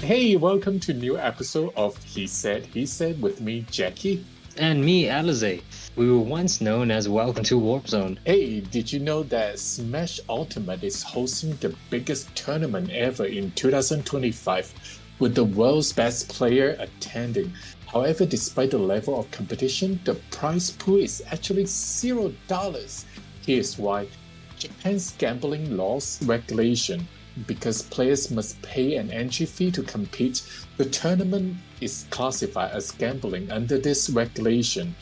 Hey, welcome to new episode of He Said with me, Jackie. And me, Alize. We were once known as Welcome to Warp Zone. Hey, did you know that Smash Ultimate is hosting the biggest tournament ever in 2025 with the world's best player attending? However, despite the level of competition, the prize pool is actually $0. Here's why. Japan's gambling laws regulation. Because players must pay an entry fee to compete, the tournament is classified as gambling under this regulation.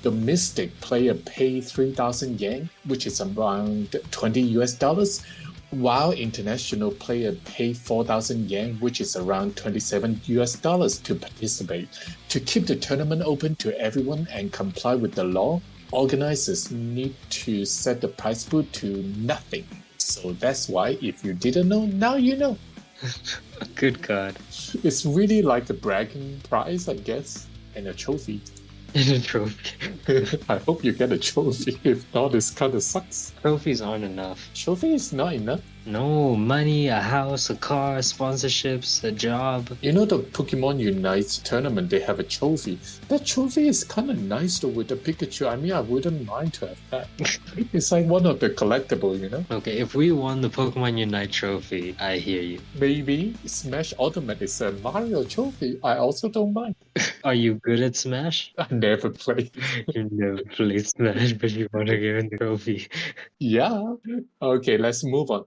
Domestic player pay 3,000 yen, which is around 20 US dollars, while international player pay 4,000 yen, which is around 27 US dollars to participate. To keep the tournament open to everyone and comply with the law, organizers need to set the prize pool to nothing. So that's why, if you didn't know, now you know. Good God. It's really like a bragging prize, I guess, and a trophy. And a trophy. I hope you get a trophy. If not, this kind of sucks. Trophies aren't enough. Trophy is not enough. No, money, a house, a car, sponsorships, a job. You know the Pokemon Unite tournament, they have a trophy. That trophy is kind of nice though with the Pikachu. I mean, I wouldn't mind to have that. It's like one of the collectible, you know? Okay, if we won the Pokemon Unite trophy, I hear you. Maybe Smash Ultimate is a Mario trophy. I also don't mind. Are you good at Smash? I never played. You never played Smash, but you want to get the trophy. Yeah. Okay, let's move on.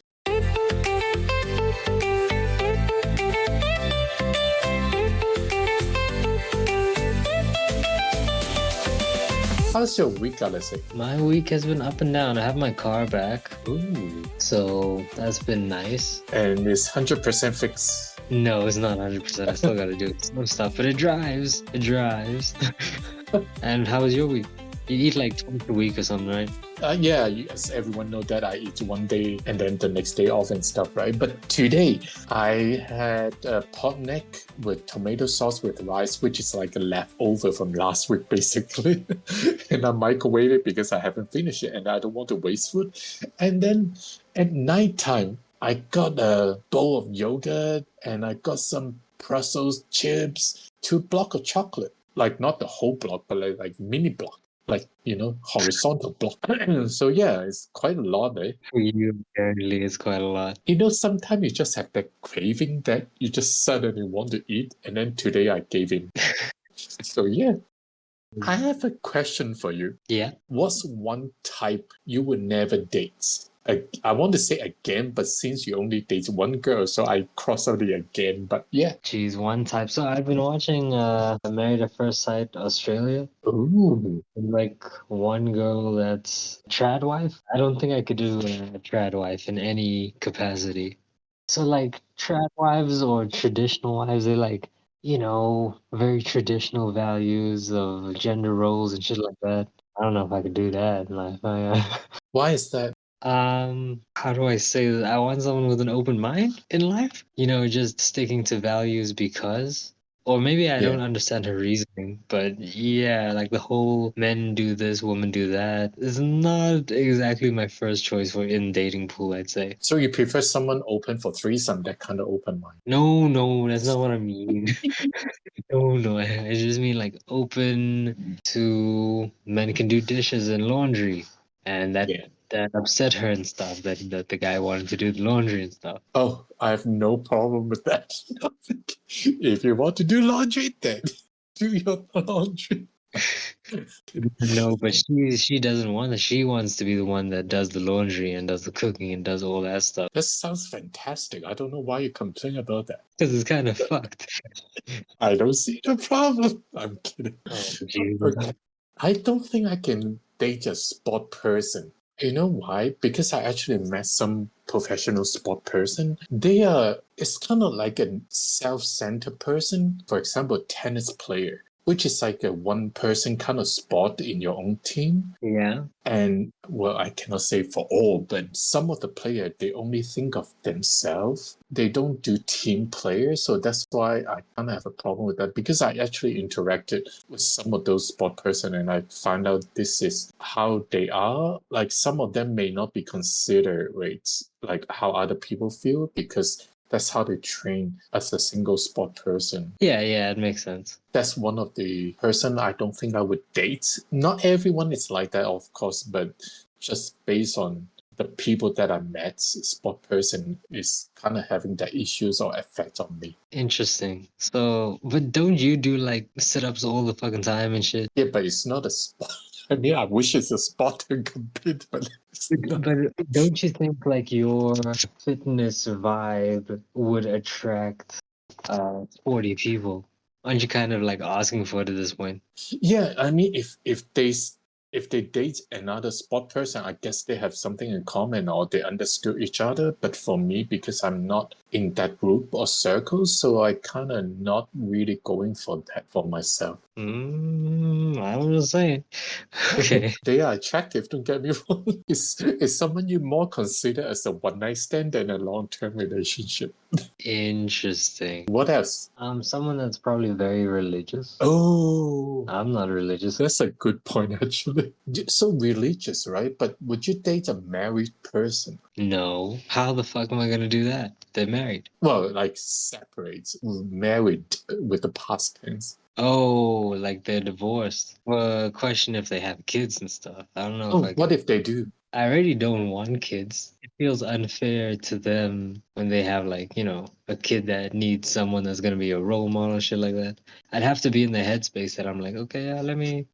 How's your week, Alice? My week has been up and down. I have my car back, Ooh. so that's been nice. And it's 100% fixed. No, it's not 100%. I still gotta do some stuff, but it drives. It drives. And how was your week? You eat like twice a week or something, right? Yeah, yes, everyone know that I eat one day and then the next day off and stuff, right? But today I had a pot neck with tomato sauce with rice, which is like a leftover from last week, basically. And I microwave it because I haven't finished it and I don't want to waste food. And then at nighttime, I got a bowl of yogurt and I got some Brussels chips, 2 blocks of chocolate. Like not the whole block, but like mini block. Like, you know, horizontal block. So yeah, it's quite a lot, eh? For you, apparently, it's quite a lot. You know, sometimes you just have that craving that you just suddenly want to eat, and then today I gave in. So yeah. I have a question for you. Yeah. What's one type you would never date? I want to say again, but since you only date one girl, so I cross out the again. But yeah. Geez, one type. So I've been watching Married at First Sight Australia. Ooh. Like one girl that's a trad wife. I don't think I could do a trad wife in any capacity. So like trad wives or traditional wives, they like, very traditional values of gender roles and shit like that. I don't know if I could do that in life. Why is that? How do I say that? I want someone with an open mind in life. Just sticking to values because. Or maybe I don't understand her reasoning, but yeah, like the whole men do this, women do that is not exactly my first choice for in dating pool, I'd say. So you prefer someone open for threesome, that kind of open mind? No, that's not what I mean. No, I just mean like open to men can do dishes and laundry, and that Yeah. that upset her and stuff. That the guy wanted to do the laundry and stuff. Oh, I have no problem with that. If you want to do laundry, then do your laundry. No, but she doesn't want that. She wants to be the one that does the laundry and does the cooking and does all that stuff. That sounds fantastic. I don't know why you complain about that. Because it's kind of fucked. I don't see the problem. I'm kidding. Oh, Jesus. Okay. I don't think I can date a sport person. You know why? Because I actually met some professional sport person. It's kind of like a self-centered person. For example, tennis player, which is like a one person kind of sport in your own team. Yeah. And well, I cannot say for all, but some of the players, they only think of themselves. They don't do team players. So that's why I kind of have a problem with that because I actually interacted with some of those sport person and I found out this is how they are. Like some of them may not be considerate, like how other people feel because That's how they train as a single sport person. Yeah, yeah, it makes sense. That's one of the person I don't think I would date. Not everyone is like that, of course, but just based on the people that I met, sport person is kind of having that issues or effect on me. Interesting. So, but don't you do like sit-ups all the fucking time and shit? Yeah, but it's not a sport. I mean, I wish it's a sport to compete, but it's not. But don't you think like your fitness vibe would attract 40 people? Aren't you kind of like asking for it at this point? Yeah, I mean, if they date another sport person, I guess they have something in common or they understood each other. But for me, because I'm not in that group or circle, so I kind of not really going for that for myself. I'm just saying. Okay. They are attractive, don't get me wrong. Is someone you more consider as a one night stand than a long term relationship? Interesting. What else? Someone that's probably very religious. Oh, I'm not religious. that's a good point, actually. So religious, right? But would you date a married person? No. How the fuck am I gonna do that? They're married. Well, like separate, married with the past tense. Oh, like they're divorced. Well, question if they have kids and stuff. I don't know if Oh, I what could. if they do? I already don't want kids. It feels unfair to them when they have like, a kid that needs someone that's gonna be a role model and shit like that. I'd have to be in the headspace that I'm like, okay, yeah,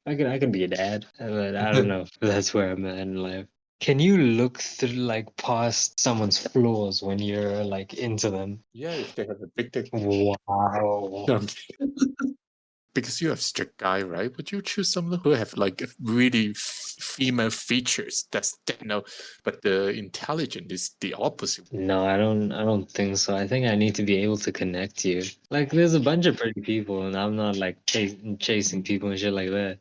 I can be a dad. But I don't know if that's where I'm at in life. Can you look through like past someone's flaws when you're like into them? Yeah, if they have a big dick. Wow. No, I'm kidding. Because you're a strict guy, right? Would you choose someone who have like really female features? That's that no, but the intelligent is the opposite. No, I don't think so. I think I need to be able to connect you. Like there's a bunch of pretty people and I'm not like chasing people and shit like that.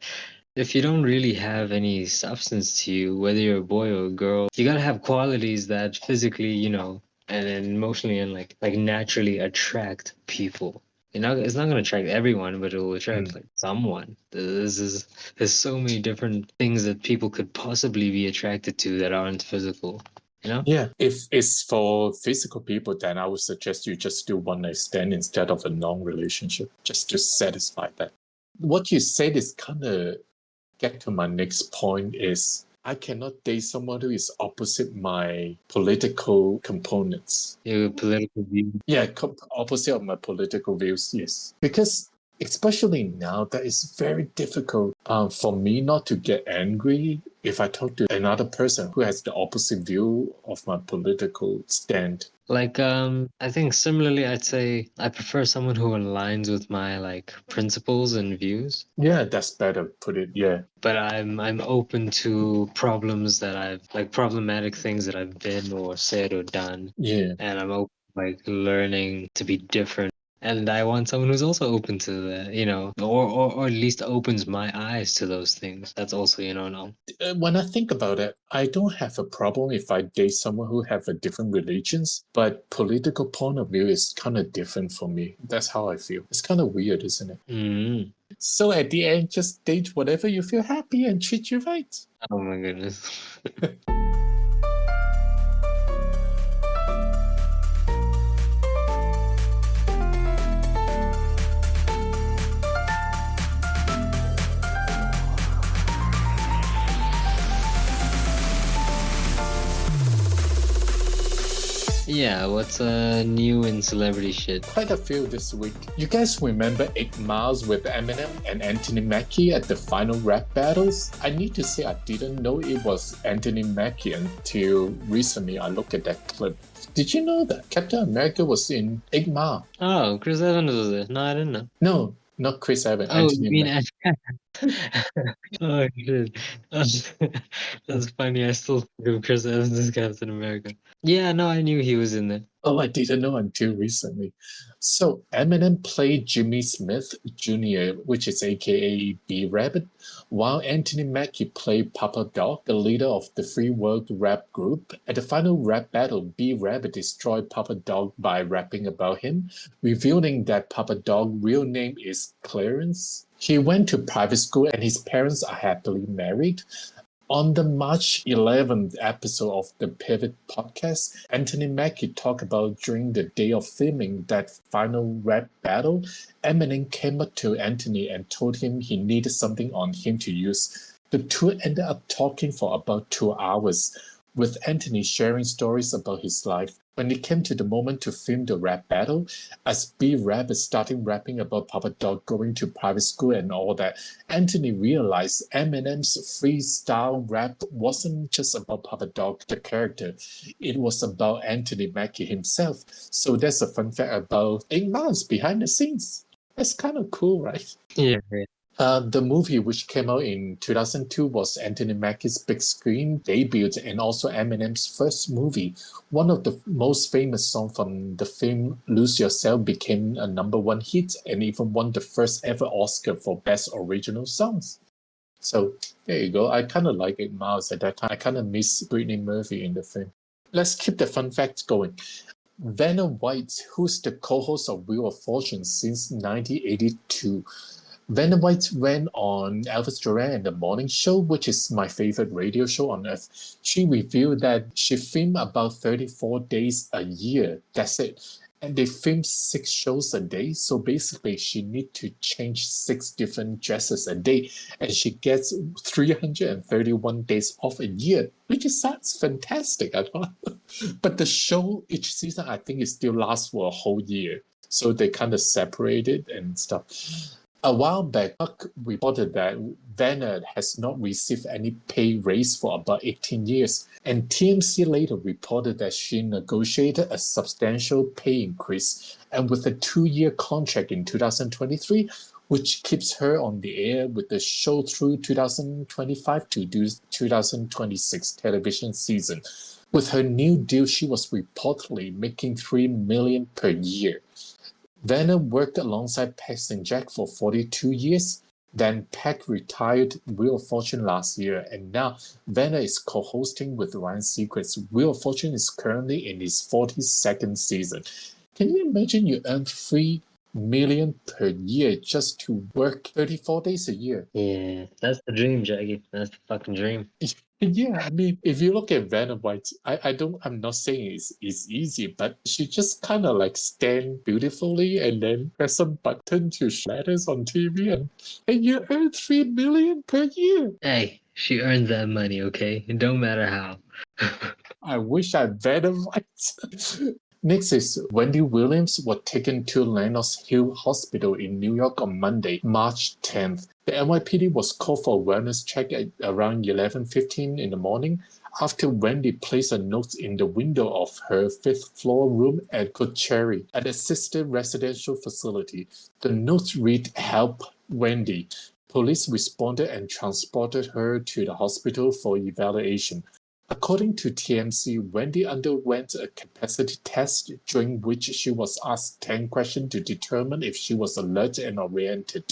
If you don't really have any substance to you, whether you're a boy or a girl, you gotta have qualities that physically, and then emotionally and like naturally attract people. It's not gonna attract everyone, but it will attract like someone. There's so many different things that people could possibly be attracted to that aren't physical. You know? Yeah, if it's for physical people, then I would suggest you just do one night stand instead of a long relationship, just to satisfy that. What you said is kind of get to my next point is I cannot date someone who is opposite my political components. Your political view. Yeah, opposite of my political views, yes. Because especially now, that is very difficult for me not to get angry if I talk to another person who has the opposite view of my political stand. Like, I think similarly, I'd say I prefer someone who aligns with my like principles and views. Yeah, that's better put it. Yeah. But I'm open to problems that I've like problematic things that I've been or said or done, Yeah. and I'm open like learning to be different. And I want someone who's also open to that, or at least opens my eyes to those things. That's also, no. When I think about it, I don't have a problem if I date someone who have a different religions, but political point of view is kind of different for me. That's how I feel. It's kind of weird, isn't it? Mm. So at the end, just date whatever you feel happy and treat you right. Oh my goodness. Yeah, what's new in celebrity shit? Quite a few this week. You guys remember 8 Miles with Eminem and Anthony Mackie at the final rap battles? I need to say I didn't know it was Anthony Mackie until recently I looked at that clip. Did you know that Captain America was in 8 Mile? Oh, Chris Evans was there. No, I didn't know. No, not Chris Evans, Oh, Anthony you mean Mackie. Oh shit. That's funny. I still think of Chris Evans as Captain America. Yeah, no, I knew he was in there. Oh, I didn't know until recently. So Eminem played Jimmy Smith Jr., which is aka B Rabbit, while Anthony Mackie played Papa Dog, the leader of the Free World rap group. At the final rap battle, B Rabbit destroyed Papa Dog by rapping about him, revealing that Papa Dog's real name is Clarence. He went to private school and his parents are happily married. On the March 11th episode of the Pivot podcast, Anthony Mackie talked about during the day of filming that final rap battle, Eminem came up to Anthony and told him he needed something on him to use. The two ended up talking for about 2 hours, with Anthony sharing stories about his life. When it came to the moment to film the rap battle, as B-Rap is starting rapping about Papa Dog going to private school and all that, Anthony realized Eminem's freestyle rap wasn't just about Papa Dog, the character. It was about Anthony Mackie himself. So that's a fun fact about 8 Miles behind the scenes. That's kind of cool, right? Yeah. The movie, which came out in 2002, was Anthony Mackie's big screen debut and also Eminem's first movie. One of the most famous songs from the film Lose Yourself became a #1 hit and even won the first ever Oscar for Best Original Songs. So there you go. I kind of like 8 Miles at that time. I kind of miss Brittany Murphy in the film. Let's keep the fun facts going. Vanna White, who's the co-host of Wheel of Fortune since 1982. Vanna White went on Elvis Duran and the Morning Show, which is my favorite radio show on earth. She revealed that she filmed about 34 days a year. That's it. And they film 6 shows a day. So basically, she needs to change 6 different dresses a day. And she gets 331 days off a year, which sounds fantastic. I thought. But the show, each season, I think it still lasts for a whole year. So they kind of separated and stuff. A while back, Buck reported that Vanna has not received any pay raise for about 18 years, and TMC later reported that she negotiated a substantial pay increase, and with a 2-year contract in 2023, which keeps her on the air with the show through 2025 to 2026 television season. With her new deal, she was reportedly making $3 million per year. Vanna worked alongside Peck St. Jack for 42 years. Then Peck retired Wheel of Fortune last year, and now Vanna is co-hosting with Ryan Seacrest. Wheel of Fortune is currently in its 42nd season. Can you imagine you earn $3 million per year just to work 34 days a year? Yeah, that's the dream, Jackie. That's the fucking dream. Yeah, I mean, if you look at Vanna White, I'm not saying it's easy, but she just kind of like stand beautifully and then press a button to letters on TV and you earn $3 million per year. Hey, she earned that money, okay? It don't matter how. I wish I Vanna White. Next is Wendy Williams was taken to Lenox Hill Hospital in New York on Monday, March 10th. The NYPD was called for a wellness check at around 11:15 in the morning after Wendy placed a note in the window of her 5th-floor room at Coachella, an assisted residential facility. The note read, "Help, Wendy." Police responded and transported her to the hospital for evaluation. According to TMC, Wendy underwent a capacity test during which she was asked 10 questions to determine if she was alert and oriented.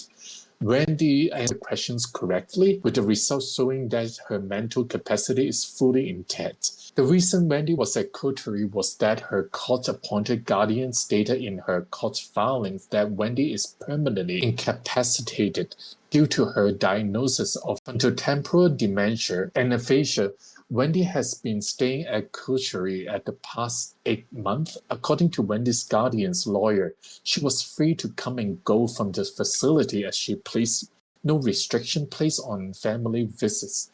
Wendy answered questions correctly, with the results showing that her mental capacity is fully intact. The reason Wendy was at Coterie was that her court-appointed guardian stated in her court filings that Wendy is permanently incapacitated due to her diagnosis of frontotemporal dementia and aphasia. Wendy has been staying at Coterie at the past 8 months. According to Wendy's guardian's lawyer, she was free to come and go from the facility as she pleased, no restriction placed on family visits.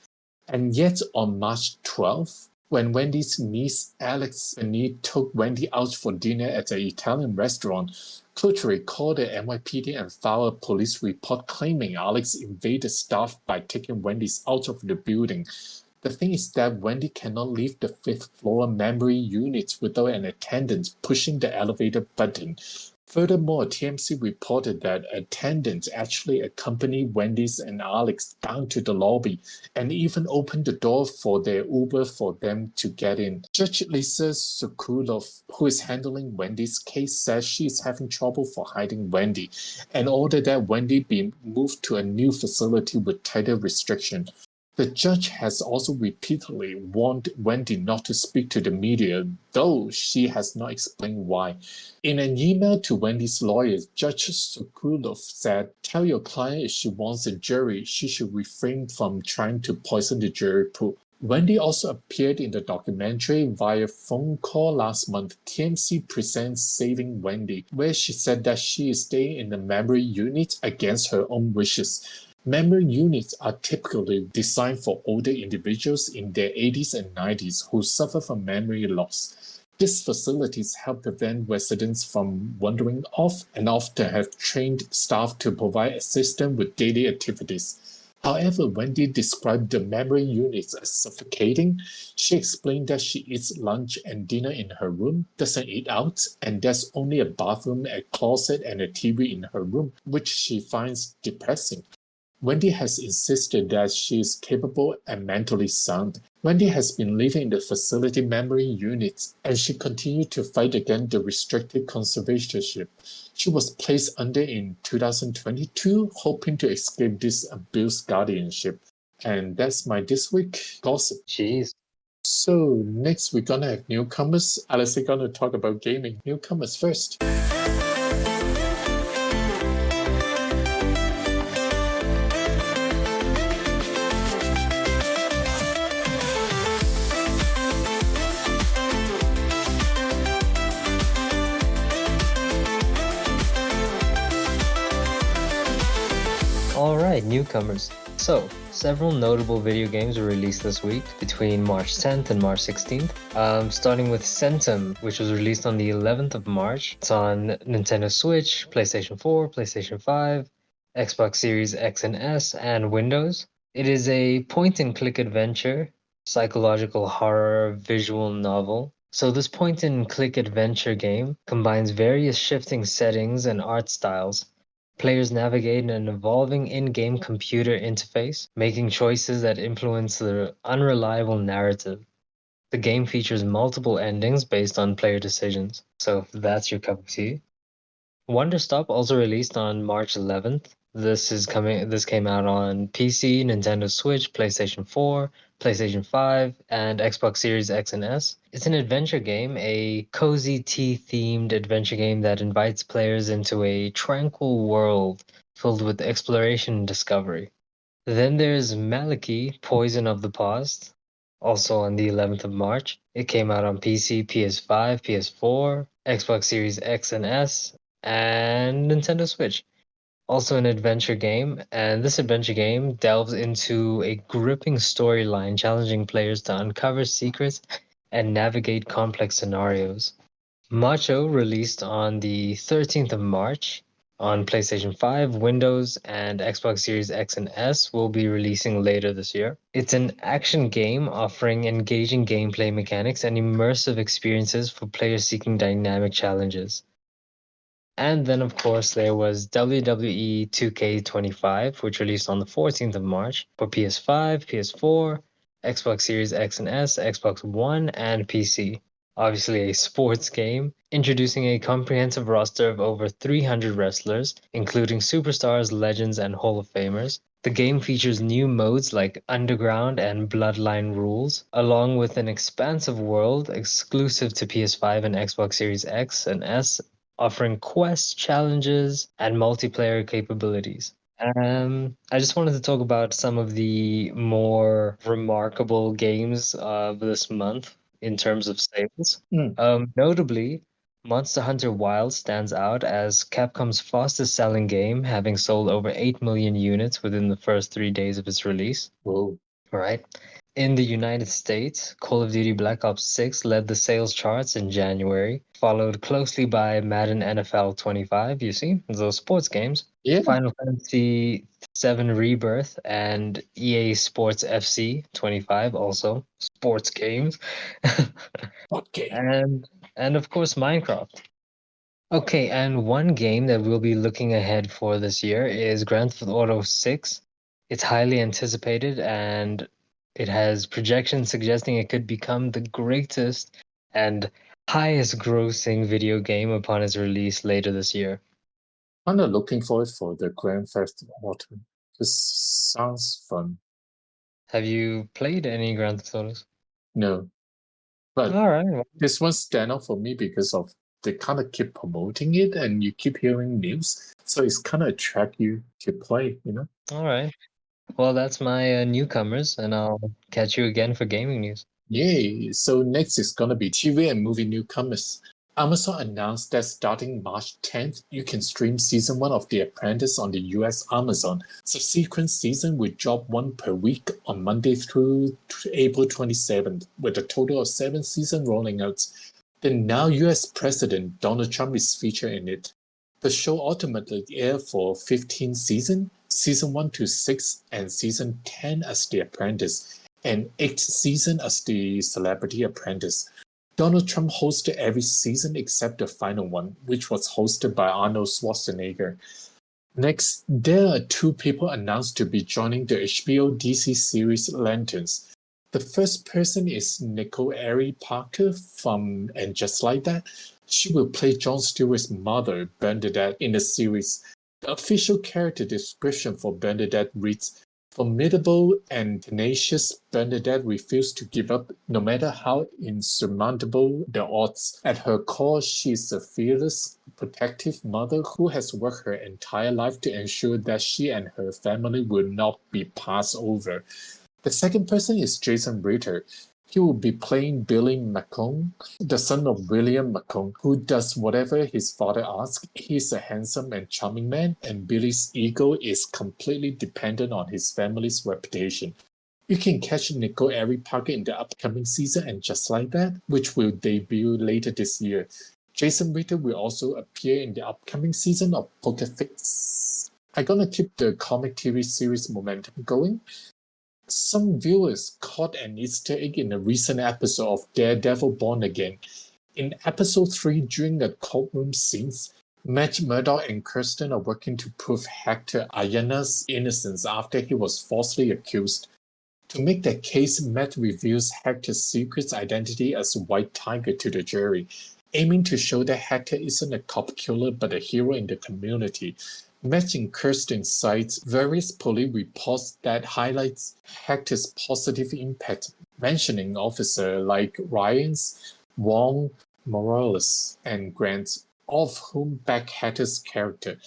And yet on March 12th, when Wendy's niece Alex Benny took Wendy out for dinner at an Italian restaurant, Coterie called the NYPD and filed a police report claiming Alex invaded staff by taking Wendy's out of the building. The thing is that Wendy cannot leave the 5th-floor memory unit without an attendant pushing the elevator button. Furthermore, TMC reported that attendants actually accompanied Wendy's and Alex down to the lobby and even opened the door for their Uber for them to get in. Judge Lisa Sokolov, who is handling Wendy's case, says she is having trouble for hiding Wendy and ordered that Wendy be moved to a new facility with tighter restrictions. The judge has also repeatedly warned Wendy not to speak to the media, though she has not explained why. In an email to Wendy's lawyer, Judge Sokolov said, "Tell your client if she wants a jury, she should refrain from trying to poison the jury pool." Wendy also appeared in the documentary via phone call last month, TMC Presents Saving Wendy, where she said that she is staying in the memory unit against her own wishes. Memory units are typically designed for older individuals in their 80s and 90s who suffer from memory loss. These facilities help prevent residents from wandering off and often have trained staff to provide assistance with daily activities. However, Wendy described the memory units as suffocating. She explained that she eats lunch and dinner in her room, doesn't eat out, and there's only a bathroom, a closet, and a TV in her room, which she finds depressing. Wendy has insisted that she is capable and mentally sound. Wendy has been living in the facility memory unit, and she continued to fight against the restricted conservatorship. She was placed under in 2022, hoping to escape this abused guardianship. And that's my this week gossip. Jeez. So next we're gonna have newcomers. Alice is gonna talk about gaming. Newcomers first. Alright, newcomers. So, several notable video games were released this week between March 10th and March 16th. Starting with Centum, which was released on the 11th of March. It's on Nintendo Switch, PlayStation 4, PlayStation 5, Xbox Series X and S, and Windows. It is a point-and-click adventure, psychological horror visual novel. So this point-and-click adventure game combines various shifting settings and art styles. Players navigate an evolving in-game computer interface, making choices that influence the unreliable narrative. The game features multiple endings based on player decisions. So if that's your cup of tea. Wonder Stop also released on March 11th. This came out on PC, Nintendo Switch, PlayStation 4, PlayStation 5, and Xbox Series X and S. It's an adventure game, a cozy tea-themed adventure game that invites players into a tranquil world filled with exploration and discovery. Then there's Maliki, Poison of the Past, also on the 11th of March. It came out on PC, PS5, PS4, Xbox Series X and S, and Nintendo Switch. Also an adventure game, and this adventure game delves into a gripping storyline challenging players to uncover secrets and navigate complex scenarios. Macho released on the 13th of March on PlayStation 5, Windows, and Xbox Series X and S will be releasing later this year. It's an action game offering engaging gameplay mechanics and immersive experiences for players seeking dynamic challenges. And then, of course, there was WWE 2K25, which released on the 14th of March for PS5, PS4, Xbox Series X and S, Xbox One, and PC. Obviously, a sports game, introducing a comprehensive roster of over 300 wrestlers, including superstars, legends, and Hall of Famers. The game features new modes like Underground and Bloodline Rules, along with an expansive world exclusive to PS5 and Xbox Series X and S, offering quests, challenges, and multiplayer capabilities. I just wanted to talk about some of the more remarkable games of this month in terms of sales. Notably, Monster Hunter Wilds stands out as Capcom's fastest selling game, having sold over 8 million units within the first 3 days of its release. Whoa. Right. In the United States, Call of Duty Black Ops 6 led the sales charts in January, followed closely by Madden NFL 25, you see, those sports games, Yeah. Final Fantasy 7 Rebirth, and EA Sports FC 25, also sports games. Okay. And of course Minecraft. Okay, and one game that we'll be looking ahead for this year is Grand Theft Auto 6. It's highly anticipated and it has projections suggesting it could become the greatest and highest grossing video game upon its release later this year. I'm not looking forward for the Grand Theft Auto. This sounds fun. Have you played any Grand Theft Autos? No, but All right. this one stand out for me because of they kind of keep promoting it and you keep hearing news, so it's kind of attract you to play, you know? All right. Well, that's my newcomers, and I'll catch you again for gaming news. Yay! So next is gonna be TV and movie newcomers. Amazon announced that starting March 10th, you can stream season 1 of The Apprentice on the US Amazon. Subsequent season will drop one per week on Monday through April 27th, with a total of 7 seasons rolling out. The now US President Donald Trump is featured in it. The show ultimately aired for 15 seasons, season 1 to 6 and season 10 as The Apprentice, and 8th season as The Celebrity Apprentice. Donald Trump hosted every season except the final one, which was hosted by Arnold Schwarzenegger. Next, there are 2 people announced to be joining the HBO DC series Lanterns. The first person is Nicole Ari Parker from And Just Like That. She will play Jon Stewart's mother, Bernadette, in the series. The official character description for Bernadette reads, "Formidable and tenacious, Bernadette refused to give up no matter how insurmountable the odds. At her core, she is a fearless, protective mother who has worked her entire life to ensure that she and her family will not be passed over." The second person is Jason Ritter. He will be playing Billy McCone, the son of William McCone, who does whatever his father asks. He's a handsome and charming man, and Billy's ego is completely dependent on his family's reputation. You can catch Nicole Ari Parker in the upcoming season And Just Like That, which will debut later this year. Jason Ritter will also appear in the upcoming season of Poker Face. I'm gonna keep the comic TV series momentum going. Some viewers caught an Easter egg in a recent episode of Daredevil Born Again. In episode 3, during the courtroom scenes, Matt Murdock and Kirsten are working to prove Hector Ayana's innocence after he was falsely accused. To make their case, Matt reveals Hector's secret identity as White Tiger to the jury, aiming to show that Hector isn't a cop killer but a hero in the community. Matt and Kirsten cites various police reports that highlights Hector's positive impact, mentioning officers like Ryans, Wong, Morales, and Grant, all of whom back Hector's character.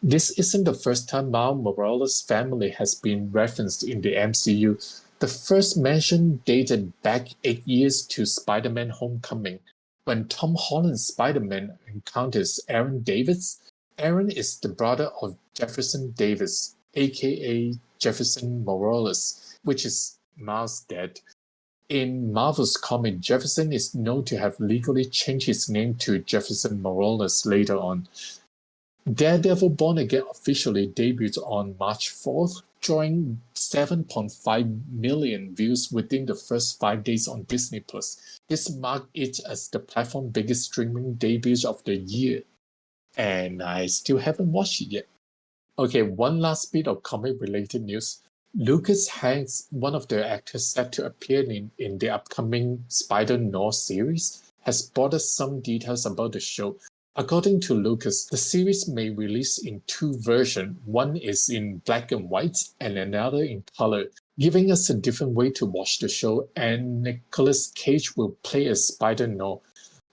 This isn't the first time Miles Morales' family has been referenced in the MCU. The first mention dated back 8 years to Spider-Man Homecoming, when Tom Holland's Spider-Man encounters Aaron Davis. Aaron is the brother of Jefferson Davis, aka Jefferson Morales, which is Miles' dad. In Marvel's comic, Jefferson is known to have legally changed his name to Jefferson Morales later on. Daredevil Born Again officially debuted on March 4th, drawing 7.5 million views within the first 5 days on Disney+. This marked it as the platform's biggest streaming debut of the year. And I still haven't watched it yet. Okay, one last bit of comic-related news. Lucas Hanks, one of the actors set to appear in the upcoming Spider-Noir series, has brought us some details about the show. According to Lucas, the series may release in 2 versions. One is in black and white and another in color, giving us a different way to watch the show, and Nicolas Cage will play as Spider-Noir.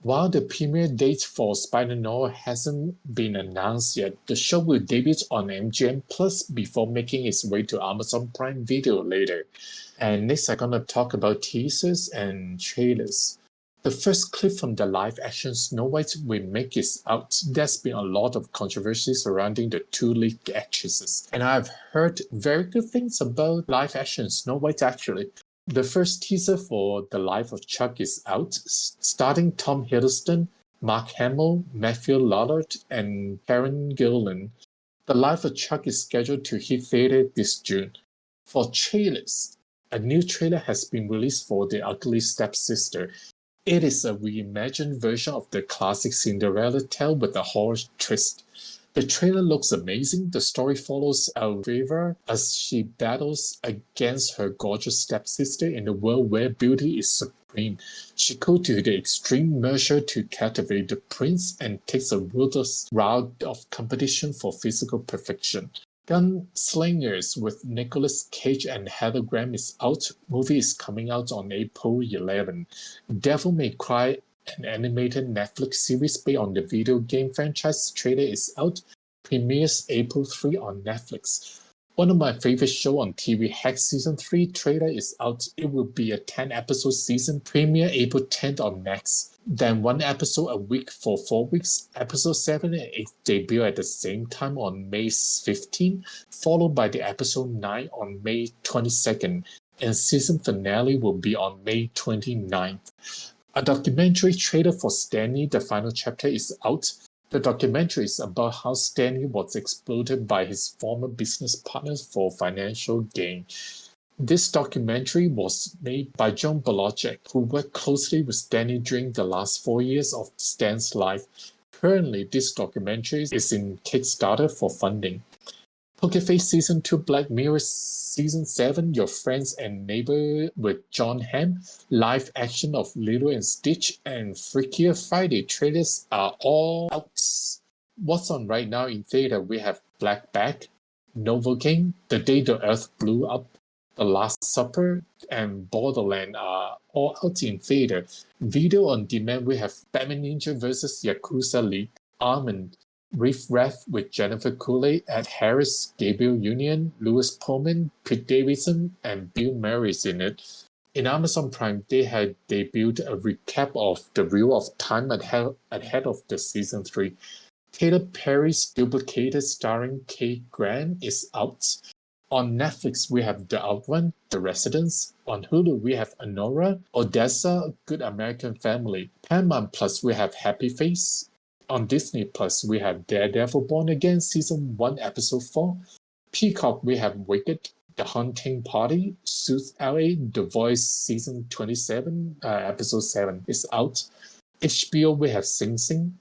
While the premiere date for Spider-Noir hasn't been announced yet, the show will debut on MGM Plus before making its way to Amazon Prime Video later. And next, I'm gonna talk about teasers and trailers. The first clip from the live-action Snow White remake is out. There's been a lot of controversy surrounding the 2 lead actresses, and I've heard very good things about live-action Snow White actually. The first teaser for The Life of Chuck is out, starring Tom Hiddleston, Mark Hamill, Matthew Lillard, and Karen Gillan. The Life of Chuck is scheduled to hit theater this June. For trailers, a new trailer has been released for The Ugly Stepsister. It is a reimagined version of the classic Cinderella tale with a horror twist. The trailer looks amazing. The story follows Elvira as she battles against her gorgeous stepsister in a world where beauty is supreme. She goes to the extreme measure to captivate the prince and takes a ruthless route of competition for physical perfection. Gunslingers with Nicolas Cage and Heather Graham is out. Movie is coming out on April 11. Devil May Cry, an animated Netflix series based on the video game franchise trailer is out. Premieres April 3 on Netflix. One of my favorite show on TV, Hack Season 3 trailer is out. It will be a 10-episode season, premiere April 10th on Max. Then one episode a week for 4 weeks. Episode 7 and 8 debut at the same time on May 15th, followed by the episode 9 on May 22nd. And season finale will be on May 29th. A documentary trailer for Stanley, the final chapter, is out. The documentary is about how Stanley was exploited by his former business partners for financial gain. This documentary was made by John Bolojek, who worked closely with Stanley during the last 4 years of Stan's life. Currently, this documentary is in Kickstarter for funding. Poker Face Season 2 Black Mirror Season 7 Your Friends and Neighbor with John Hamm, live action of Lilo and Stitch, and Freakier Friday trailers are all out. What's on right now in theater? We have Black Bag, Novocaine, The Day the Earth Blew Up, The Last Supper, and Borderland are all out in theater. Video on demand, we have Batman Ninja vs. Yakuza League, Almond, Riff Raff with Jennifer Cooley, Ed Harris, Gabriel Union, Lewis Pullman, Pete Davidson, and Bill Murray is in it. In Amazon Prime, they had debuted a recap of The Wheel of Time ahead of the season 3. Taylor Perry's Duplicated starring Kate Grant is out. On Netflix, we have The Outrun, The Residents. On Hulu, we have Anora, Odessa, Good American Family. Paramount Plus, we have Happy Face. On Disney Plus, we have Daredevil Born Again Season 1 Episode 4. Peacock, we have Wicked, The Hunting Party, Suits LA, The Voice Season 27, Episode 7 is out. HBO, we have Sing Sing.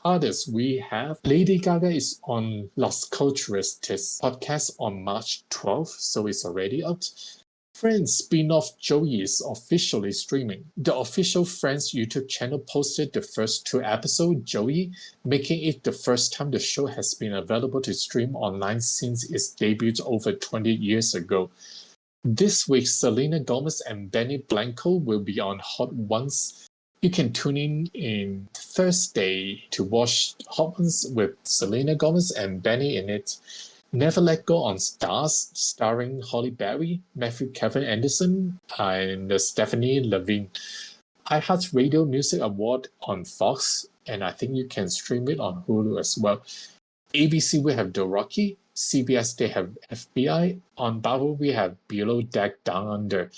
Others, we have Lady Gaga is on Las Culturistas podcast on March 12th, so it's already out. Friends spin-off Joey is officially streaming. The official Friends YouTube channel posted the first 2 episodes, Joey, making it the first time the show has been available to stream online since its debut over 20 years ago. This week, Selena Gomez and Benny Blanco will be on Hot Ones. You can tune in Thursday to watch Hot Ones with Selena Gomez and Benny in it. Never Let Go on Stars, starring Holly Berry, Matthew Kevin Anderson, and Stephanie Levine. iHeartRadio Music Award on Fox, and I think you can stream it on Hulu as well. ABC, we have The Rocky. CBS, they have FBI. On Bravo, we have Below Deck Down Under.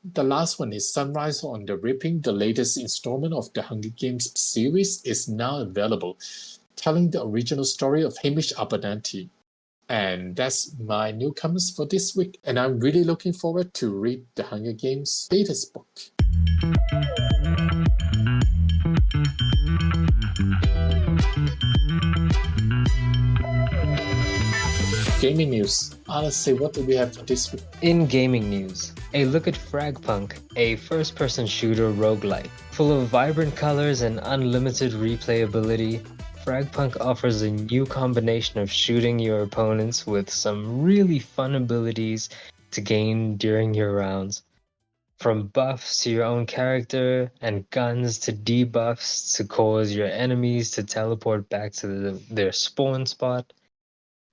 The last one is Sunrise on the Reaping. The latest installment of the Hunger Games series is now available, telling the original story of Hamish Abernathy. And that's my newcomers for this week. And I'm really looking forward to read the Hunger Games latest book. Gaming news. Let's see, what do we have for this week? In gaming news, a look at Fragpunk, a first-person shooter roguelike. Full of vibrant colors and unlimited replayability, Fragpunk offers a new combination of shooting your opponents with some really fun abilities to gain during your rounds. From buffs to your own character, and guns to debuffs to cause your enemies to teleport back to their spawn spot.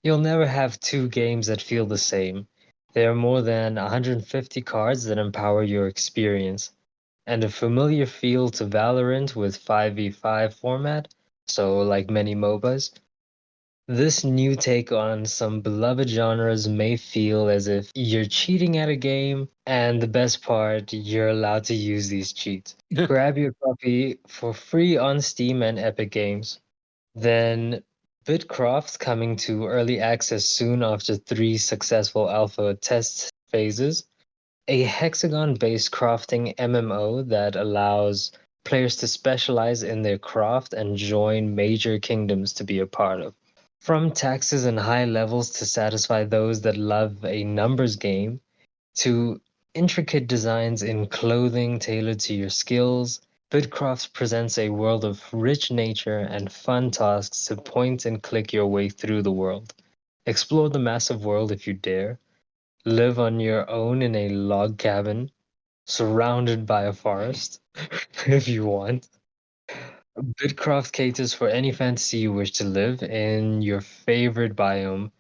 You'll never have 2 games that feel the same. There are more than 150 cards that empower your experience, and a familiar feel to Valorant with 5v5 format, so like many MOBAs. This new take on some beloved genres may feel as if you're cheating at a game, and the best part, you're allowed to use these cheats. Grab your copy for free on Steam and Epic Games. Then Bitcraft coming to early access soon after 3 successful alpha test phases. A hexagon-based crafting MMO that allows players to specialize in their craft and join major kingdoms to be a part of. From taxes and high levels to satisfy those that love a numbers game, to intricate designs in clothing tailored to your skills, Bitcraft presents a world of rich nature and fun tasks to point and click your way through the world. explore the massive world if you dare, live on your own in a log cabin, surrounded by a forest if you want. Bitcraft caters for any fantasy you wish to live in your favorite biome.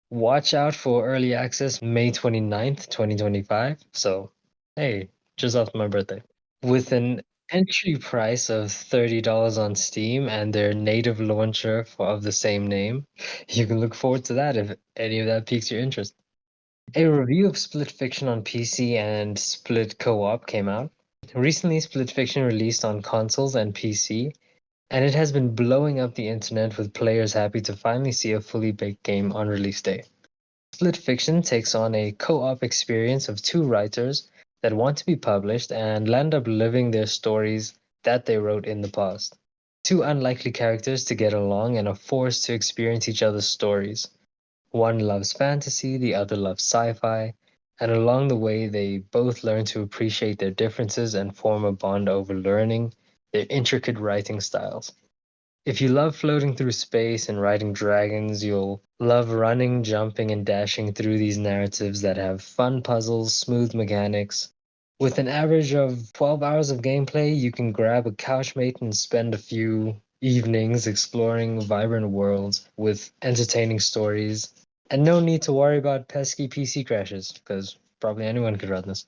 Watch out for early access May 29th, 2025. So, hey, just after my birthday. With an entry price of $30 on Steam and their native launcher of the same name, you can look forward to that if any of that piques your interest. A review of Split Fiction on PC and Split Co-op came out. Recently, Split Fiction released on consoles and PC, and it has been blowing up the internet with players happy to finally see a fully baked game on release day. Split Fiction takes on a co-op experience of two writers that want to be published and land up living their stories that they wrote in the past. Two unlikely characters to get along and are forced to experience each other's stories. One loves fantasy, the other loves sci-fi, and along the way they both learn to appreciate their differences and form a bond over learning their intricate writing styles. If you love floating through space and riding dragons, you'll love running, jumping, and dashing through these narratives that have fun puzzles, smooth mechanics. With an average of 12 hours of gameplay, you can grab a couchmate and spend a few evenings exploring vibrant worlds with entertaining stories. And no need to worry about pesky PC crashes, because probably anyone could run this.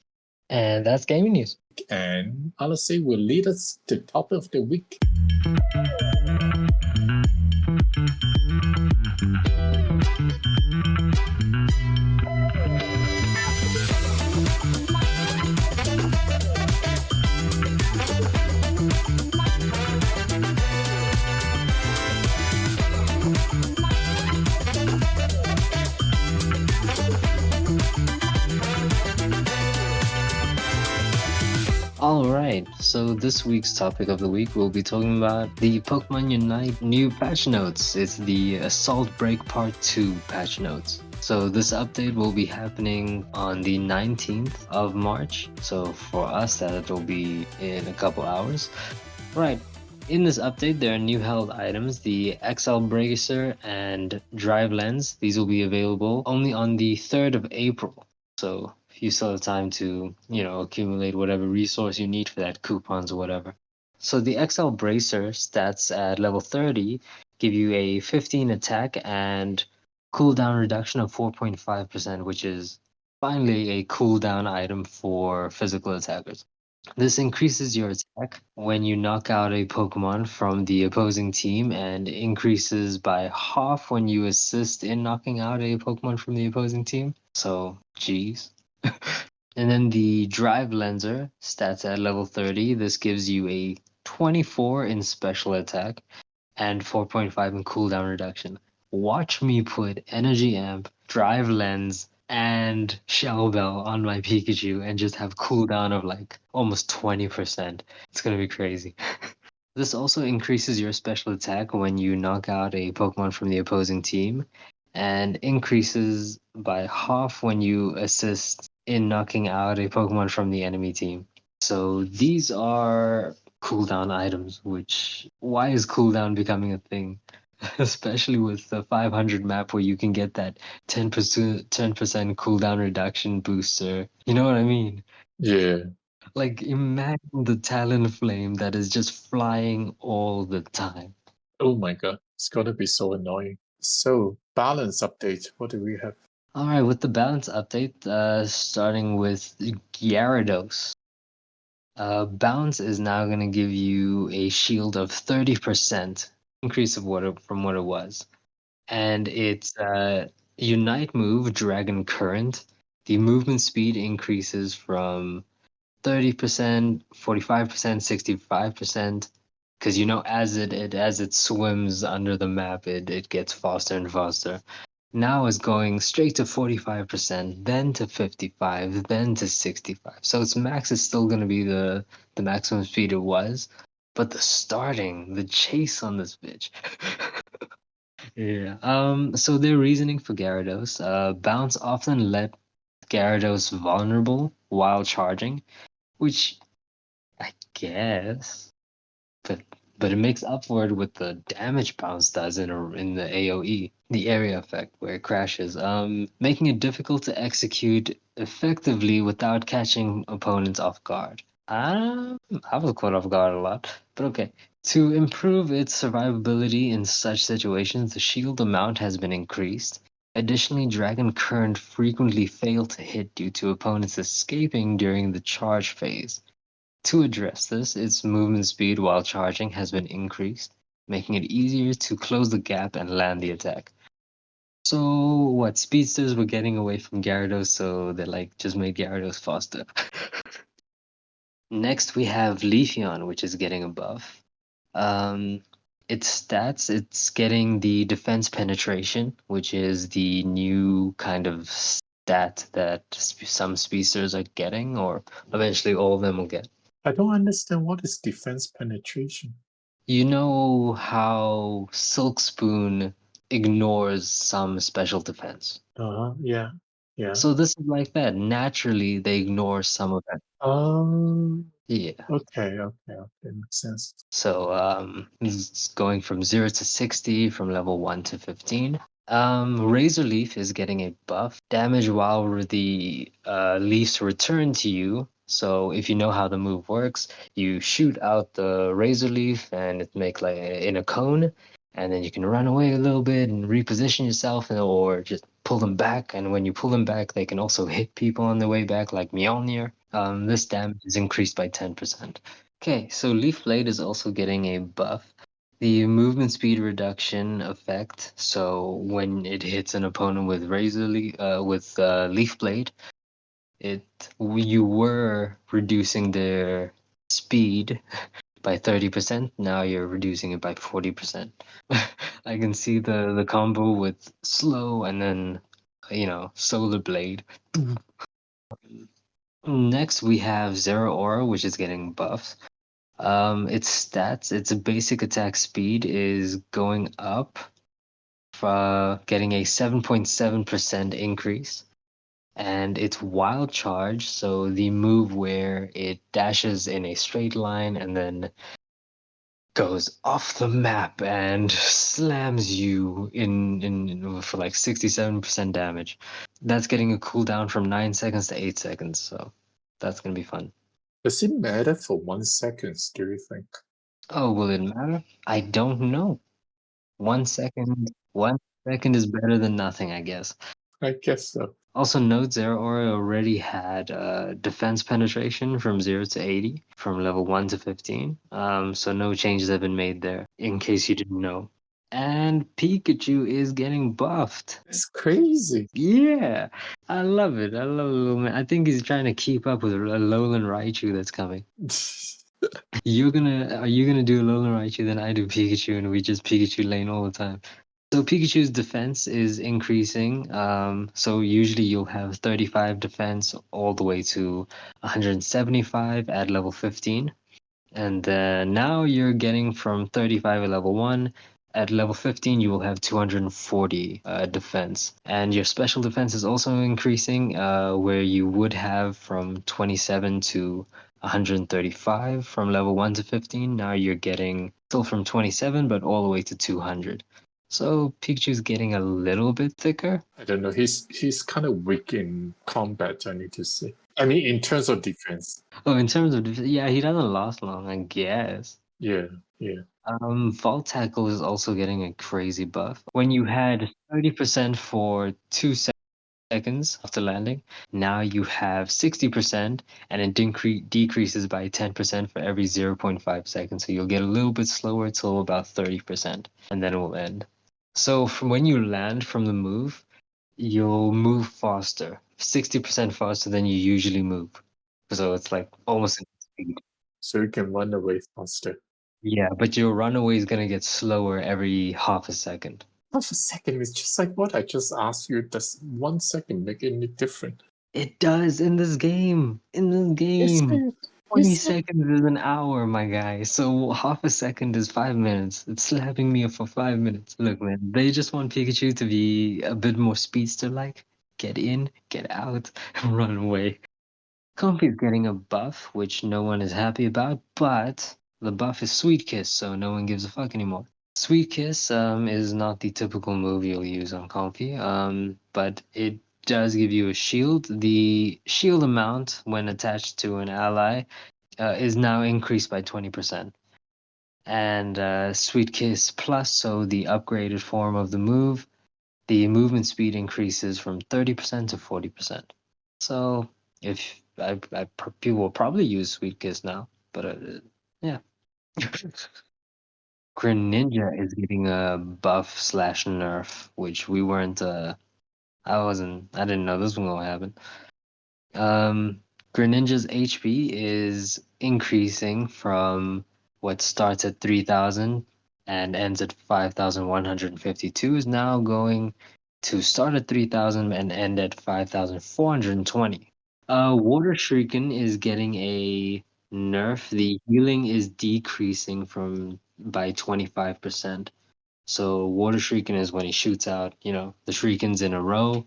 And that's gaming news. And honestly will lead us to topic of the week. Alright, so this week's topic of the week, we'll be talking about the Pokemon Unite new patch notes. It's the Assault Break Part 2 patch notes. So this update will be happening on the 19th of March. So for us, that will be in a couple hours. Right, in this update, there are new held items, the XL Bracer and Drive Lens. These will be available only on the 3rd of April. So you still have time to, accumulate whatever resource you need for that, coupons or whatever. So the XL Bracer stats at level 30 give you a 15 attack and cooldown reduction of 4.5%, which is finally a cooldown item for physical attackers. This increases your attack when you knock out a Pokemon from the opposing team and increases by half when you assist in knocking out a Pokemon from the opposing team. So, geez. And then the Drive Lenser stats at level 30. This gives you a 24 in special attack and 4.5 in cooldown reduction. Watch me put Energy Amp, Drive Lens, and Shell Bell on my Pikachu and just have cooldown of like almost 20%. It's gonna be crazy. This also increases your special attack when you knock out a Pokemon from the opposing team, and increases by half when you assist in knocking out a Pokemon from the enemy team. So these are cooldown items, which why is cooldown becoming a thing? Especially with the 500 map where you can get that 10% cooldown reduction booster. You know what I mean? Yeah. Like imagine the Talonflame that is just flying all the time. Oh my god, it's gonna be so annoying. So, balance update. What do we have? All right, with the balance update, starting with Gyarados. Bounce is now going to give you a shield of 30% increase of from what it was. And its Unite move, Dragon Current, the movement speed increases from 30%, 45%, 65%. Because as it swims under the map, it gets faster and faster. Now it's going straight to 45%, then to 55, then to 65. So its max is still going to be the maximum speed it was, but the chase on this bitch. Yeah. So their reasoning for Gyarados, Bounce often let Gyarados vulnerable while charging, which I guess, but but it makes up for it with the damage bounce does in the AoE, the area effect where it crashes, making it difficult to execute effectively without catching opponents off guard. I was caught off guard a lot, but okay. To improve its survivability in such situations, the shield amount has been increased. Additionally, Dragon Current frequently fail to hit due to opponents escaping during the charge phase. To address this, its movement speed while charging has been increased, making it easier to close the gap and land the attack. So, what speedsters were getting away from Gyarados, so they like just made Gyarados faster. Next, we have Leafeon, which is getting a buff. Um, its stats, it's getting the defense penetration, which is the new kind of stat that some speedsters are getting, or eventually all of them will get. I don't understand what is defense penetration. You know how Silk Spoon ignores some special defense. Yeah. Yeah. So this is like that. Naturally, they ignore some of it. Yeah. Okay, makes sense. So it's going from 0 to 60, from level 1 to 15. Razor Leaf is getting a buff. Damage while the leaves return to you. So if you know how the move works, you shoot out the Razor Leaf and it make like in a cone, and then you can run away a little bit and reposition yourself, or just pull them back. And when you pull them back, they can also hit people on the way back, like Mjolnir. This damage is increased by 10%. Okay, so Leaf Blade is also getting a buff. The movement speed reduction effect. So when it hits an opponent with Leaf Blade, you were reducing their speed by 30%. Now you're reducing it by 40%. I can see the combo with slow and then Solar Blade. Next we have Zero Aura, which is getting buffs. Its stats, its basic attack speed is going up, getting a 7.7% increase. And its wild charge, so the move where it dashes in a straight line and then goes off the map and slams you in for like 67% damage. That's getting a cooldown from 9 seconds to 8 seconds, so that's gonna be fun. Does it matter for 1 second, do you think? Oh, will it matter? I don't know. 1 second is better than nothing, I guess. I guess so. Also, note Zero Aura already had defense penetration from 0 to 80, from level 1 to 15. So no changes have been made there, in case you didn't know. And Pikachu is getting buffed. It's crazy. Yeah, I love it. I love the little man. I think he's trying to keep up with a Alolan Raichu that's coming. Are you gonna do Alolan Raichu, then I do Pikachu, and we just Pikachu lane all the time. So Pikachu's defense is increasing. So usually you'll have 35 defense all the way to 175 at level 15. And now you're getting from 35 at level 1. At level 15, you will have 240 defense. And your special defense is also increasing, where you would have from 27 to 135 from level 1 to 15. Now you're getting still from 27, but all the way to 200. So Pikachu's getting a little bit thicker. I don't know. He's kind of weak in combat, I need to say. I mean, in terms of defense. Oh, in terms of yeah, he doesn't last long, I guess. Yeah. Vault Tackle is also getting a crazy buff. When you had 30% for 2 seconds after landing, now you have 60%, and it decreases by 10% for every 0.5 seconds. So you'll get a little bit slower till about 30%, and then it will end. So from when you land from the move, you'll move faster, 60% faster than you usually move. So it's like almost speed. So you can run away faster. Yeah, but your runaway is gonna get slower every half a second. Half a second is just like what I just asked you. Does 1 second make any difference? It does in this game. In this game. 20 seconds is an hour, my guy. So half a second is 5 minutes. It's slapping me for 5 minutes. Look, man, they just want Pikachu to be a bit more speedster-like. Get in, get out, and run away. Comfy's getting a buff, which no one is happy about, but The buff is Sweet Kiss, so no one gives a fuck anymore. Sweet Kiss is not the typical move you'll use on Comfy, but it does give you a shield. The shield amount when attached to an ally is now increased by 20%. And Sweet Kiss Plus, so the upgraded form of the move, the movement speed increases from 30% to 40%. So if people will probably use Sweet Kiss now, but yeah. Greninja is getting a buff slash nerf, which we weren't. I didn't know this was gonna happen. Um, Greninja's HP is increasing from what starts at 3,000 and ends at 5,152 is now going to start at 3,000 and end at 5,420. Water Shuriken is getting a nerf. The healing is decreasing from by 25%. So Water Shuriken is when he shoots out, the Shurikens in a row.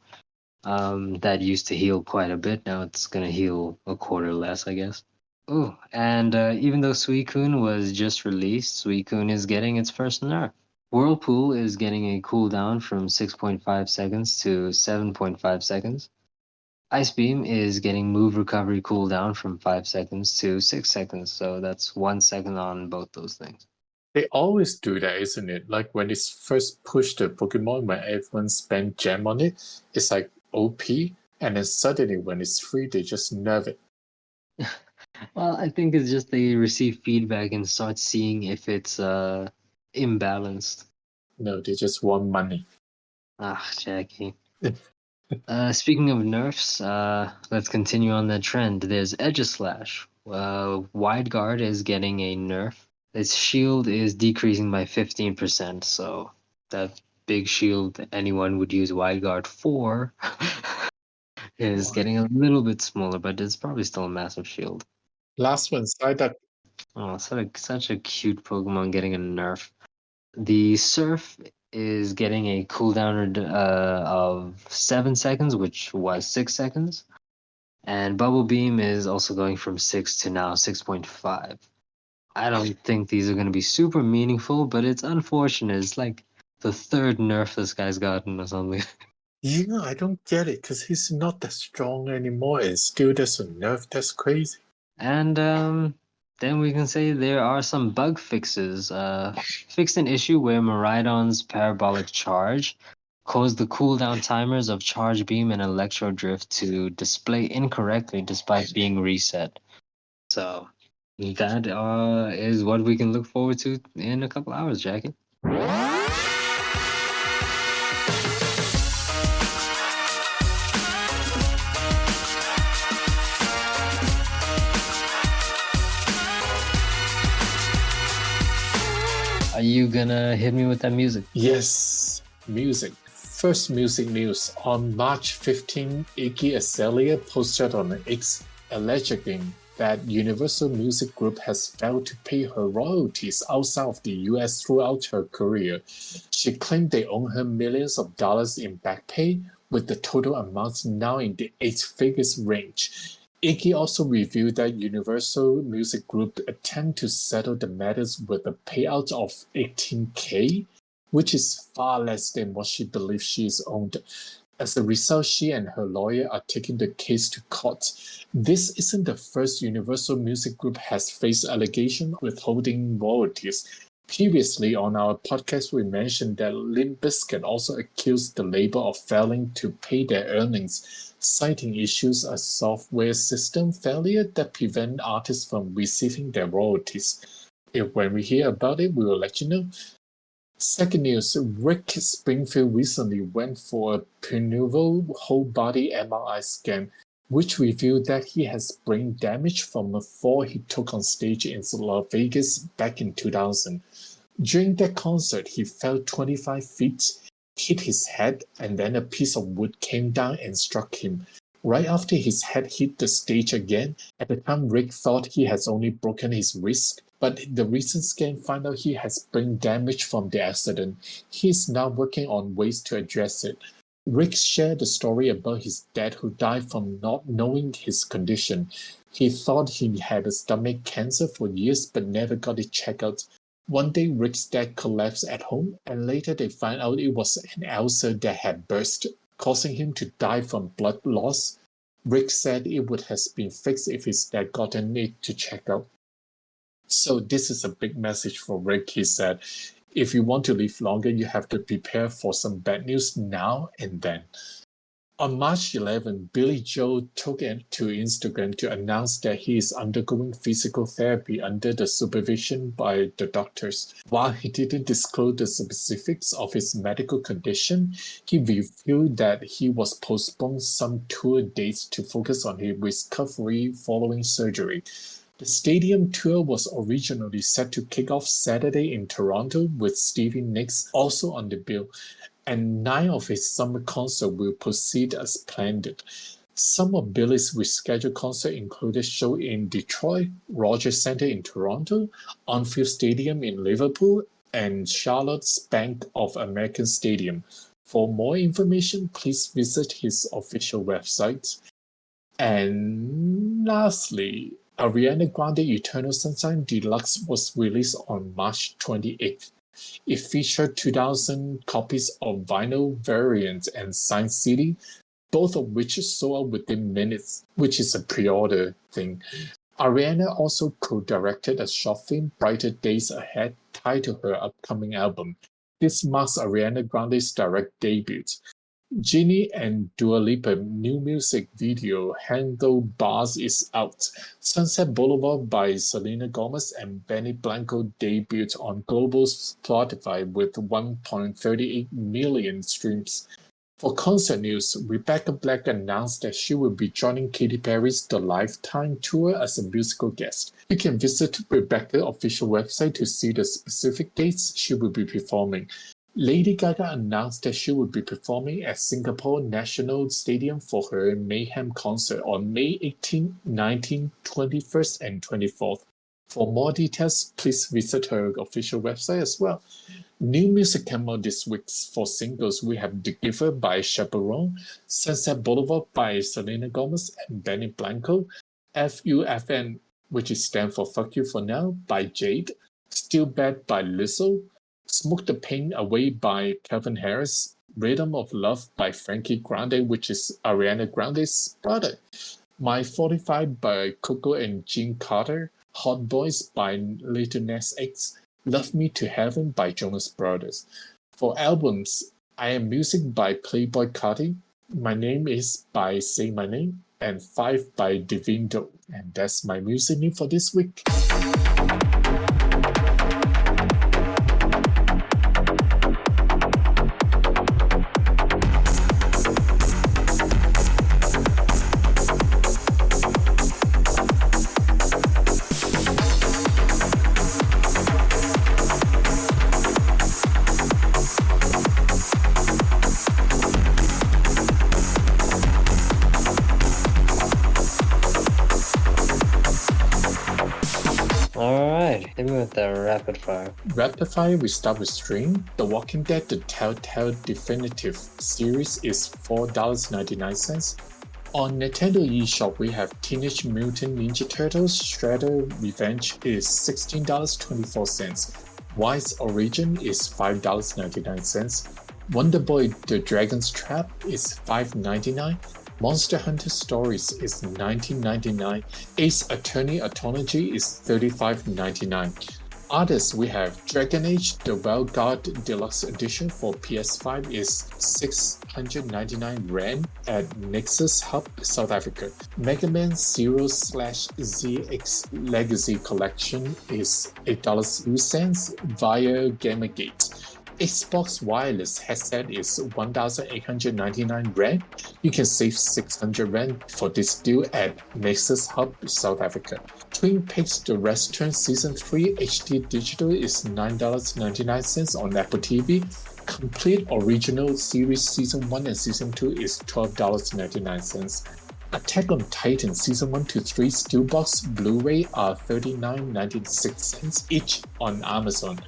That used to heal quite a bit. Now it's gonna heal a quarter less, I guess. Oh, and even though Suicune was just released, Suicune is getting its first nerf. Whirlpool is getting a cooldown from 6.5 seconds to 7.5 seconds. Ice Beam is getting move recovery cooldown from 5 seconds to 6 seconds, so that's 1 second on both those things. They always do that, isn't it? Like when it's first pushed to Pokemon, when everyone spent gem on it, it's like OP, and then suddenly when it's free, they just nerf it. Well, I think it's just they receive feedback and start seeing if it's imbalanced. No, they just want money. Ah, Jackie. Speaking of nerfs, let's continue on that trend. There's Edgeslash. Wide Guard is getting a nerf. Its shield is decreasing by 15%, so that big shield anyone would use Wide Guard for is getting a little bit smaller, but it's probably still a massive shield. Last one, Psyduck. Oh, such a cute Pokemon getting a nerf. The Surf is getting a cooldown of 7 seconds, which was 6 seconds. And Bubble Beam is also going from 6 to now 6.5. I don't think these are going to be super meaningful, but it's unfortunate. It's like the third nerf this guy's gotten or something. Yeah, I don't get it, because he's not that strong anymore and still does a nerf. That's crazy. And then we can say there are some bug fixes. Fixed an issue where Miraidon's parabolic charge caused the cooldown timers of Charge Beam and Electro Drift to display incorrectly despite being reset. So that is what we can look forward to in a couple hours, Jackie. Are you gonna hit me with that music? Yes, music. First music news. On March 15, Iggy Azalea posted on X alleging that Universal Music Group has failed to pay her royalties outside of the US throughout her career. She claimed they owe her millions of dollars in back pay, with the total amounts now in the 8 figures range. Iggy also revealed that Universal Music Group attempt to settle the matters with a payout of $18K, which is far less than what she believes she is owed. As a result, she and her lawyer are taking the case to court. This isn't the first Universal Music Group has faced allegations withholding royalties. Previously on our podcast, we mentioned that Limp Bizkit also accused the label of failing to pay their earnings, citing issues a software system failure that prevent artists from receiving their royalties. When we hear about it, we will let you know. Second news, Rick Springfield recently went for a prenatal whole-body MRI scan, which revealed that he has brain damage from a fall he took on stage in Las Vegas back in 2000. During that concert, he fell 25 feet, hit his head, and then a piece of wood came down and struck him. Right after his head hit the stage again, at the time Rick thought he has only broken his wrist, but the recent scan found out he has brain damage from the accident. He is now working on ways to address it. Rick shared the story about his dad who died from not knowing his condition. He thought he had stomach cancer for years but never got it checked out. One day, Rick's dad collapsed at home, and later they found out it was an ulcer that had burst, causing him to die from blood loss. Rick said it would have been fixed if his dad gotten it to check out. So this is a big message for Rick, he said. If you want to live longer, you have to prepare for some bad news now and then. On March 11, Billy Joel took to Instagram to announce that he is undergoing physical therapy under the supervision by the doctors. While he didn't disclose the specifics of his medical condition, he revealed that he was postponing some tour dates to focus on his recovery following surgery. The stadium tour was originally set to kick off Saturday in Toronto with Stevie Nicks also on the bill, and 9 of his summer concerts will proceed as planned. Some of Billy's rescheduled concerts included shows in Detroit, Rogers Centre in Toronto, Anfield Stadium in Liverpool, and Charlotte's Bank of America Stadium. For more information, please visit his official website. And lastly, Ariana Grande Eternal Sunshine Deluxe was released on March 28th. It featured 2,000 copies of vinyl variant and signed CD, both of which sold out within minutes, which is a pre-order thing. Ariana also co-directed a short film, Brighter Days Ahead, tied to her upcoming album. This marks Ariana Grande's direct debut. Ginny and Dua Lipa new music video Handlebars is out. Sunset Boulevard by Selena Gomez and Benny Blanco debuted on global Spotify with 1.38 million streams. For concert news, Rebecca Black announced that she will be joining Katy Perry's The Lifetime Tour as a musical guest. You can visit Rebecca's official website to see the specific dates she will be performing. Lady Gaga announced that she will be performing at Singapore National Stadium for her Mayhem concert on May 18, 19, 21st, and 24th. For more details, please visit her official website as well. New music came out this week. For singles, we have The Giver by Chaperone, Sunset Boulevard by Selena Gomez and Benny Blanco, FUFN, which stands for Fuck You For Now, by Jade, Still Bad by Lizzo, Smoke the Pain Away by Calvin Harris, Rhythm of Love by Frankie Grande, which is Ariana Grande's brother, My 45 by Coco and Gene Carter, Hot Boys by Little Nas X, Love Me to Heaven by Jonas Brothers. For albums, I Am Music by Playboy Carti, My Name Is by Say My Name, and 5 by Divindo. And that's my music news for this week. Hit me with the rapid fire. Rapid fire, we start with Stream. The Walking Dead, the Telltale Definitive Series is $4.99. On Nintendo eShop, we have Teenage Mutant Ninja Turtles Shredder Revenge is $16.24. Wise Origin is $5.99. Wonder Boy The Dragon's Trap is $5.99. Monster Hunter Stories is $19.99. Ace Attorney Anthology is $35.99. Artists, we have Dragon Age The Vanguard Deluxe Edition for PS5 is $699 at Nexus Hub, South Africa. Mega Man 0/ZX Legacy Collection is $8.02 via Gamergate. Xbox wireless headset is 1,899 Rand. You can save 600 Rand for this deal at Nexus Hub, South Africa. Twin Peaks The Restaurant Season 3 HD Digital is $9.99 on Apple TV. Complete Original Series Season 1 and Season 2 is $12.99. Attack on Titan Season 1 to 3 Steelbox Blu-ray are $39.96 each on Amazon.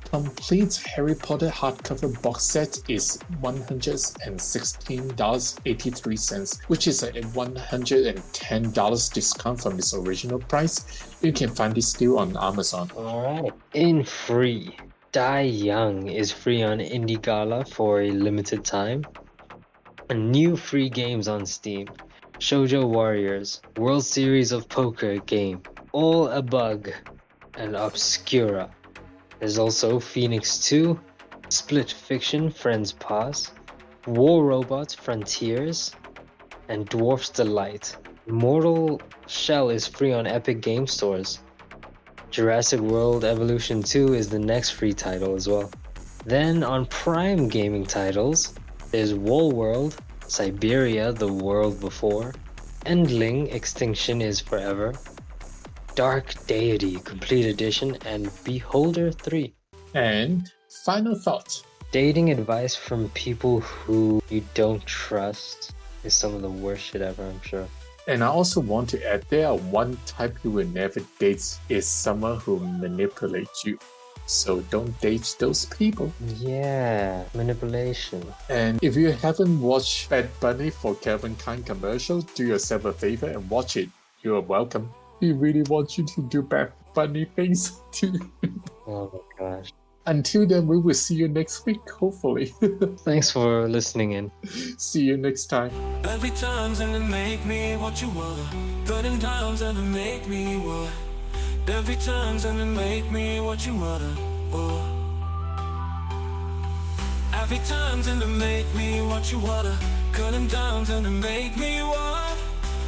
Complete Harry Potter hardcover box set is $116.83, which is a $110 discount from its original price. You can find this deal on Amazon. Alright. In free, Die Young is free on Indie Gala for a limited time. And new free games on Steam: Shoujo Warriors, World Series of Poker game, All a Bug, and Obscura. There's also Phoenix 2, Split Fiction Friends Pass, War Robots Frontiers, and Dwarf's Delight. Mortal Shell is free on Epic Game Stores. Jurassic World Evolution 2 is the next free title as well. Then on Prime Gaming titles, there's Wall World, Siberia the World Before, Endling Extinction is Forever, Dark Deity Complete Edition, and Beholder 3. And final thought. Dating advice from people who you don't trust is some of the worst shit ever, I'm sure. And I also want to add, there are one type you will never date is someone who manipulates you. So don't date those people. Yeah, manipulation. And if you haven't watched Bad Bunny for Calvin Klein commercial, do yourself a favor and watch it. You are welcome. We really want you to do Bad Bunny things too. Oh my gosh. Until then, we will see you next week, hopefully. Thanks for listening in. See you next time. Every time's gonna make me what you want. Burning time's gonna make me what. Every time's gonna make me what you wanna. Oh. Every time's gonna make me what you wanna. Cutting down's gonna make me what.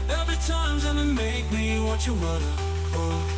Every time's gonna make me what you wanna. Oh.